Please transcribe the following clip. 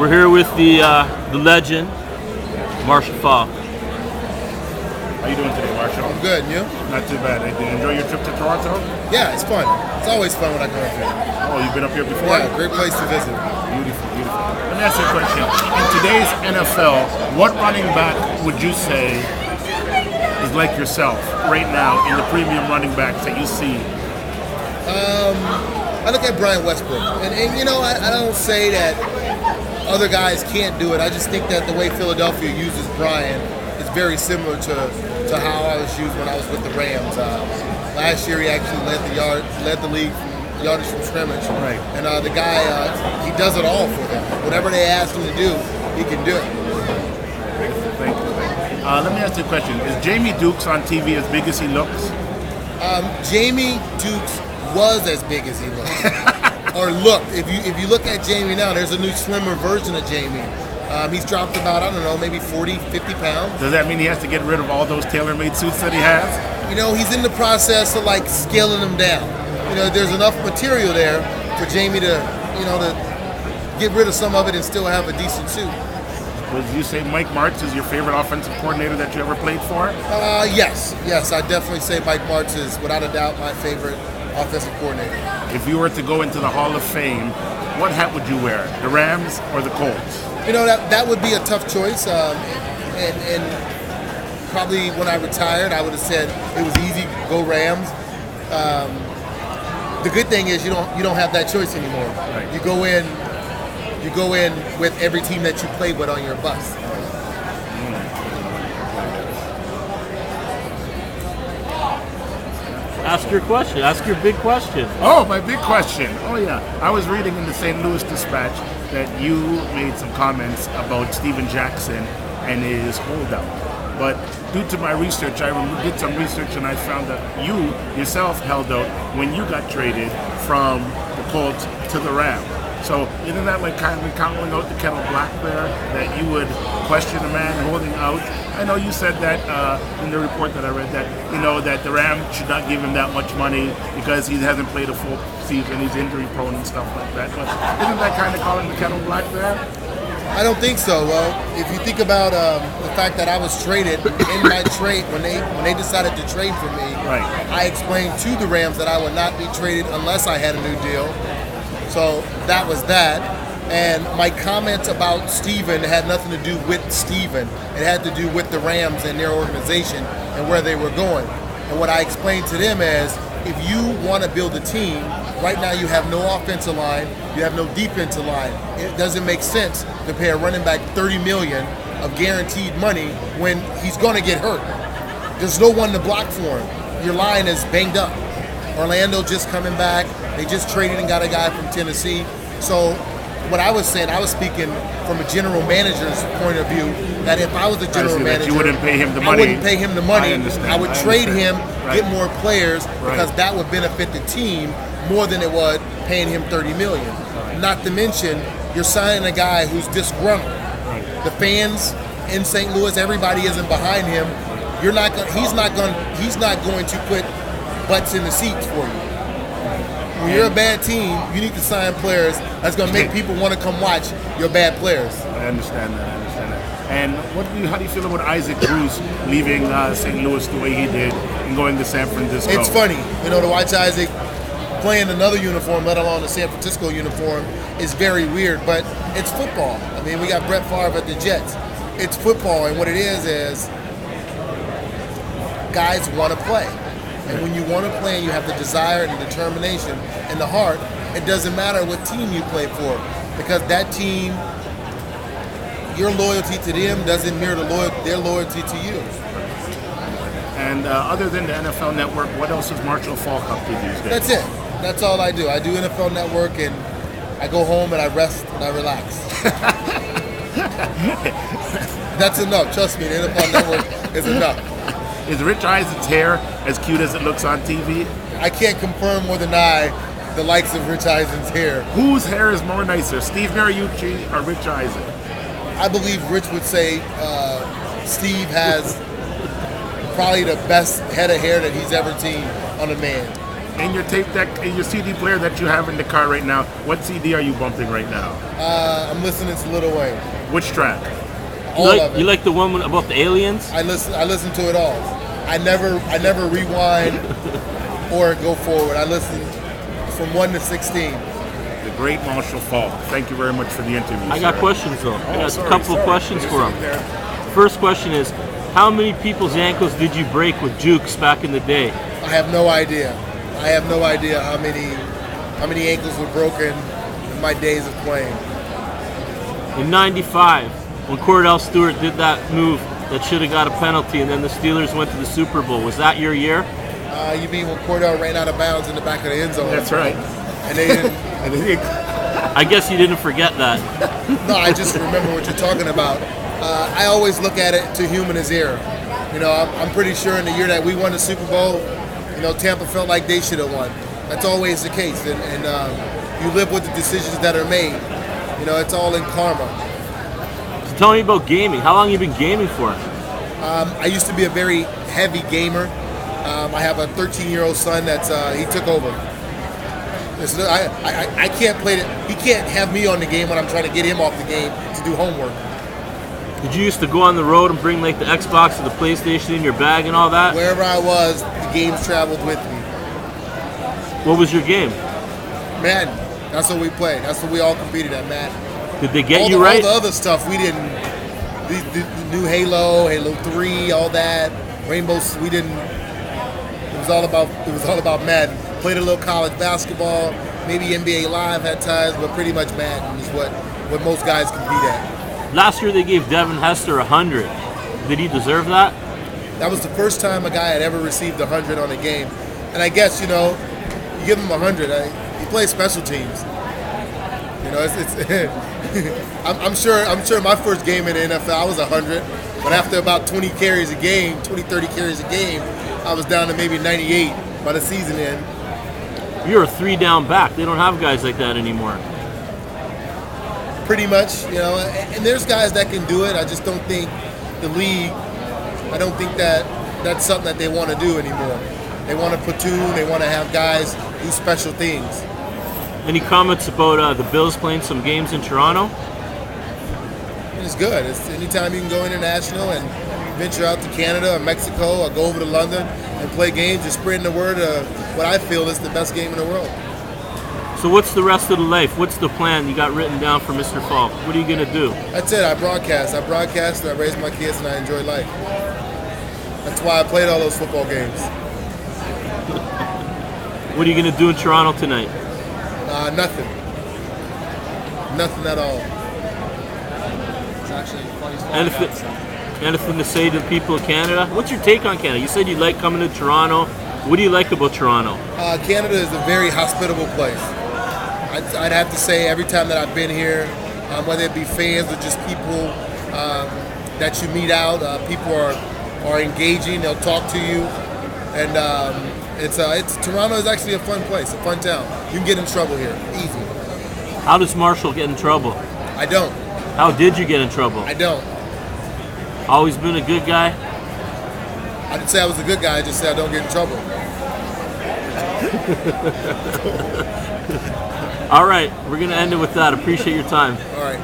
We're here with the legend, Marshall Faulk. How you doing today, Marshall? I'm good, and you? Not too bad. Did you enjoy your trip to Toronto? Yeah, it's fun. It's always fun when I come up here. Oh, you've been up here before? Yeah, great place to visit. Beautiful, beautiful. Let me ask you a question. In today's NFL, what running back would you say is like yourself right now in the premium running backs that you see? I look at Brian Westbrook, and you know, I don't say that other guys can't do it. I just think that the way Philadelphia uses Brian is very similar to how I was used when I was with the Rams. Last year, he actually led the league from yardage from scrimmage. Right. And the guy, he does it all for them. Whatever they ask him to do, he can do it. Thank you. Let me ask you a question. Is Jamie Dukes on TV as big as he looks? Jamie Dukes was as big as he looked, or looked. If you look at Jamie now, there's a new slimmer version of Jamie. He's dropped about, I don't know, maybe 40, 50 pounds. Does that mean he has to get rid of all those tailor-made suits that he has? You know, he's in the process of like scaling them down. You know, there's enough material there for Jamie to get rid of some of it and still have a decent suit. Would you say Mike Martz is your favorite offensive coordinator that you ever played for? Yes, I definitely say Mike Martz is without a doubt my favorite offensive coordinator. If you were to go into the Hall of Fame, what hat would you wear? The Rams or the Colts? You know, that would be a tough choice. And probably when I retired, I would have said it was easy, go Rams. The good thing is you don't have that choice anymore. Right. You go in with every team that you played with on your bus. Ask your question. Ask your big question. Oh, my big question. Oh, yeah. I was reading in the St. Louis Dispatch that you made some comments about Steven Jackson and his holdout. But due to my research, I did some research and I found that you yourself held out when you got traded from the Colts to the Rams. So isn't that like kind of counting out the kettle black there, that you would question a man holding out? I know you said that in the report that I read that, that the Rams should not give him that much money because he hasn't played a full season, he's injury prone and stuff like that. But isn't that kind of calling the kettle black there? I don't think so. Well, if you think about the fact that I was traded in my trade when they decided to trade for me, right. I explained to the Rams that I would not be traded unless I had a new deal. So that was that. And my comments about Steven had nothing to do with Steven. It had to do with the Rams and their organization and where they were going. And what I explained to them is, if you want to build a team, right now you have no offensive line, you have no defensive line. It doesn't make sense to pay a running back $30 million of guaranteed money when he's going to get hurt. There's no one to block for him. Your line is banged up. Orlando just coming back. They just traded and got a guy from Tennessee. So what I was saying, I was speaking from a general manager's point of view, that if I was a general manager, you wouldn't pay him the money. I wouldn't pay him the money. I would trade him, right. get more players, because that would benefit the team more than it would paying him $30 million. Right. Not to mention, you're signing a guy who's disgruntled. Right. The fans in St. Louis, everybody isn't behind him. He's not going to put butts in the seats for you. When you're a bad team, you need to sign players that's going to make people want to come watch your bad players. I understand that. And how do you feel about Isaac Bruce leaving St. Louis the way he did and going to San Francisco? It's funny, to watch Isaac playing another uniform, let alone the San Francisco uniform, is very weird. But it's football. I mean, we got Brett Favre at the Jets. It's football, and what it is guys want to play. And when you want to play and you have the desire and the determination and the heart, it doesn't matter what team you play for, because that team, your loyalty to them doesn't mirror their loyalty to you. And other than the NFL Network, what else is Marshall Faulk up to these days? That's it. That's all I do. I do NFL Network, and I go home and I rest and I relax. That's enough. Trust me, the NFL Network is enough. Is Rich Eisen's hair as cute as it looks on TV? I can't confirm or deny the likes of Rich Eisen's hair. Whose hair is more nicer, Steve Mariucci or Rich Eisen? I believe Rich would say Steve has probably the best head of hair that he's ever seen on a man. In your tape deck, in your CD player that you have in the car right now, what CD are you bumping right now? I'm listening to Lil Wayne. Which track? All of it. You like the one about the aliens? I listen to it all. I never rewind or go forward. I listen from 1 to 16. The great Marshall Faulk. Thank you very much for the interview. I got sir. questions though. I got sorry, a couple of sorry. questions for him. There. First question is, how many people's ankles did you break with jukes back in the day? I have no idea. I have no idea how many ankles were broken in my days of playing. In '95, when Cordell Stewart did that move that should have got a penalty, and then the Steelers went to the Super Bowl, was that your year? You mean when Cordell ran out of bounds in the back of the end zone? That's right. And they didn't. I guess you didn't forget that. No, I just remember what you're talking about. I always look at it to human as error. You know, I'm pretty sure in the year that we won the Super Bowl, you know, Tampa felt like they should have won. That's always the case, and you live with the decisions that are made. You know, it's all in karma. So tell me about gaming. How long have you been gaming for? I used to be a very heavy gamer. I have a 13-year-old son that's he took over. I can't play it. He can't have me on the game when I'm trying to get him off the game to do homework. Did you used to go on the road and bring like the Xbox or the PlayStation in your bag and all that? Wherever I was, the games traveled with me. What was your game? Madden. That's what we played. That's what we all competed at, Madden. Did they get all you the, right? All the other stuff we didn't. The new Halo, Halo 3, all that. Rainbows, we didn't. It was all about Madden. Played a little college basketball, maybe NBA Live at times, but pretty much Madden is what most guys compete at. Last year they gave Devin Hester 100. Did he deserve that? That was the first time a guy had ever received 100 on a game. And I guess, you know, you give him 100, he plays special teams. You know, I'm sure my first game in the NFL, I was 100. But after about 20, 30 carries a game, I was down to maybe 98 by the season end. You're a 3-down back. They don't have guys like that anymore. Pretty much, you know, and there's guys that can do it. I just don't think the league, I don't think that's something that they want to do anymore. They want to platoon, they want to have guys do special things. Any comments about the Bills playing some games in Toronto? It's good. It's anytime you can go international and venture out to Canada or Mexico or go over to London and play games, just spreading the word of what I feel is the best game in the world. So what's the rest of the life? What's the plan you got written down for Mr. Faulk? What are you going to do? That's it. I broadcast and I raise my kids and I enjoy life. That's why I played all those football games. What are you going to do in Toronto tonight? Nothing. Nothing at all. Anything to say to the people of Canada? What's your take on Canada? You said you like coming to Toronto. What do you like about Toronto? Canada is a very hospitable place. I'd have to say every time that I've been here, whether it be fans or just people that you meet out, people are engaging. They'll talk to you, and Toronto is actually a fun place, a fun town. You can get in trouble here, easy. How does Marshall get in trouble? I don't. How did you get in trouble? I don't. Always been a good guy? I didn't say I was a good guy. I just said I don't get in trouble. All right, we're going to end it with that. Appreciate your time. All right.